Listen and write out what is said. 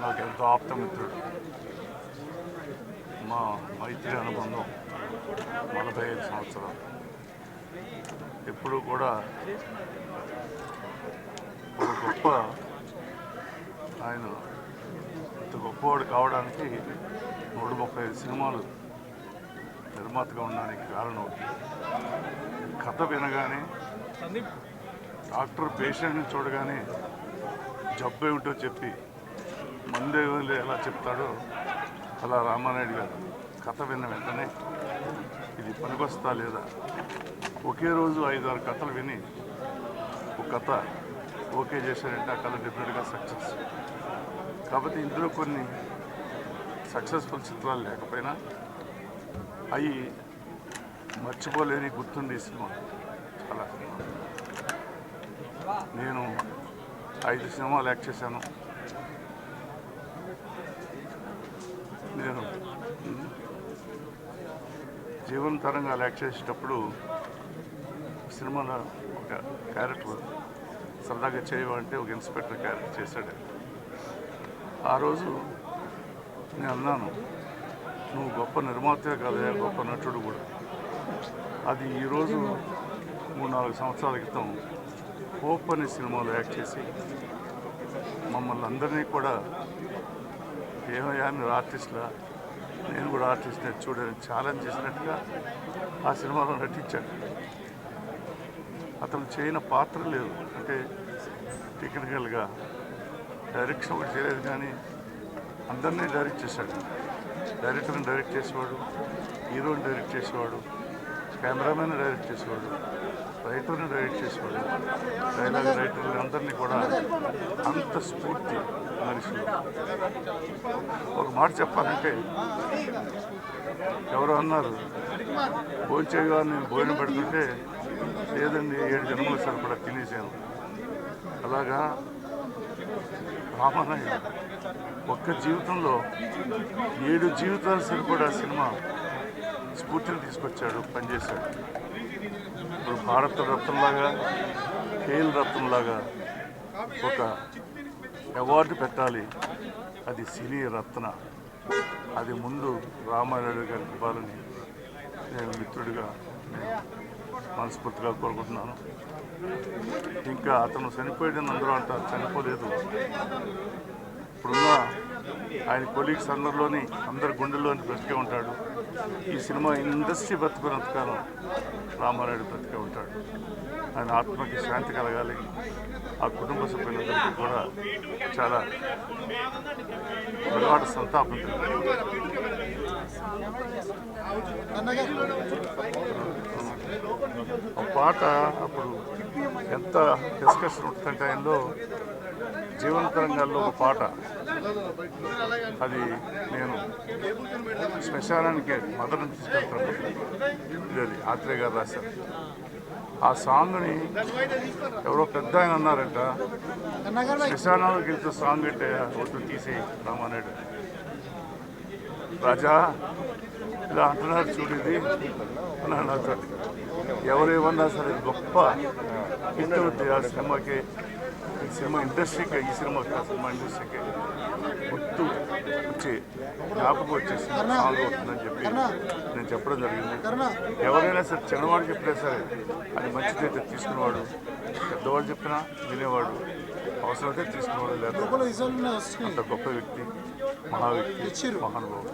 నాకు ఎంతో ఆప్తమిత్రుడు. మా మైత్రి అనుబంధం 45 సంవత్సరాలు. ఎప్పుడూ కూడా ఒక గొప్ప ఆయన ఇంత గొప్పవాడు కావడానికి 135 సినిమాలు నిర్మాతగా ఉండడానికి కారణం. కథ వినగానే డాక్టర్ పేషెంట్ని చూడగానే జబ్బు ఏమిటో చెప్పి మందే ఎలా చెప్తాడో అలా రామానాయుడు గారు కథ విన్న వెంటనే ఇది పనికొస్తా లేదా ఒకే రోజు 5-6 కథలు విని ఒక కథ ఓకే చేశారంటే ఆ కథ డెఫినెట్గా సక్సెస్. కాబట్టి ఇందులో కొన్ని సక్సెస్ఫుల్ చిత్రాలు లేకపోయినా అవి మర్చిపోలేని గుర్తుండే సినిమా చాలా. నేను 5 సినిమాలు యాక్ట్ చేశాను. నేను జీవన తరంగా యాక్ట్ చేసేటప్పుడు సినిమాలో ఒక క్యారెక్టర్ సరదాగా చేయమంటే ఒక ఇన్స్పెక్టర్ క్యారెక్టర్ చేశాడు. ఆ రోజు నేను అన్నాను, నువ్వు గొప్ప నిర్మాతే కాదయా, గొప్ప నటుడు కూడా. అది ఈరోజు 3-4 సంవత్సరాల క్రితం హోప్ అనే సినిమాలో యాక్ట్ చేసి మమ్మల్ని అందరినీ కూడా ఏమయ్యా మీరు ఆర్టిస్టులా, నేను కూడా ఆర్టిస్ట్ని చూడని ఛాలెంజ్ చేసినట్టుగా ఆ సినిమాలో నటించాడు. అతను చేయని పాత్ర లేదు. అంటే టెక్నికల్గా డైరెక్షన్ ఒకటి చేయలేదు కానీ అందరినీ డైరెక్ట్ చేశాడు. డైరెక్టర్ని డైరెక్ట్ చేసేవాడు, హీరోని డైరెక్ట్ చేసేవాడు, కెమెరామెన్ డైరెక్ట్ చేసేవాడు, రైటర్ని డైరెక్ట్ చేసేవాడు, డైలాగ్ రైటర్ని అందరినీ కూడా అంత స్ఫూర్తి మనుషులు. ఒక మాట చెప్పాలంటే ఎవరో అన్నారు భోంచేగా నేను భోజనం పెడుతుంటే లేదండి 7 జన్మల సరిపడా తినేసాను. అలాగా రామానాయుడు ఒక్క జీవితంలో 7 జీవితాల సరిపడా సినిమా స్ఫూర్తిని తీసుకొచ్చాడు, పనిచేశాడు. ఇప్పుడు భారత రత్నంలాగా కేఎల్ రత్నంలాగా ఒక అవార్డు పెట్టాలి, అది సినీ రత్న. అది ముందు రామానాయుడు గారికి ఇవ్వాలని నేను మిత్రుడిగా నేను మనస్ఫూర్తిగా కోరుకుంటున్నాను. ఇంకా అతను చనిపోయాడని అందరూ అంటారు, చనిపోలేదు. ఇప్పుడున్న ఆయన కొలీగ్స్ అందరిలోని అందరి గుండెల్లోని బ్రతికే ఉంటాడు. ఈ సినిమా ఇండస్ట్రీ బ్రతికినంత కాలం రామానాయుడు బ్రతికే ఉంటాడు. ఆయన ఆత్మకి శాంతి కలగాలి. ఆ కుటుంబ సభ్యులందరికీ కూడా చాలా ప్రగాఢ సంతాపం. ఆ పాట అప్పుడు ఎంత డిస్కషన్ ఉంటుందంటే ఆయనలో జీవన తరంగాల్లో ఒక పాట, అది నేను శ్మశానానికి మదనం తీసుకెళ్తాను, ఇది ఆత్రేయ గారు రాశారు. ఆ సాంగ్ని ఎవరో పెద్ద ఆయన అన్నారంట, శ్మశానానికి వెళ్తే సాంగ్ అంటే వద్దు తీసి రామానాయుడు రాజా ఇలా అంటున్నారు చూడేది అన్నాడు నాతో. ఎవరేమన్నా సరే గొప్ప హిట్ అవుతుంది ఆ సినిమాకి, ఈ సినిమా ఇండస్ట్రీకి, ఈ సినిమా ఇండస్ట్రీకి గుర్తు వచ్చి జ్ఞాపకం వచ్చేసి సాంగ్ అవుతుందని చెప్పి నేను చెప్పడం జరిగింది. ఎవరైనా సరే చిన్నవాడు చెప్పినా సరే అది మంచిదైతే తీసుకునేవాడు, పెద్దవాడు చెప్పినా వినేవాడు, అవసరమైతే తీసుకునేవాడు. లేదా అంత గొప్ప వ్యక్తి, మహా వ్యక్తి, మహానుభావుడు.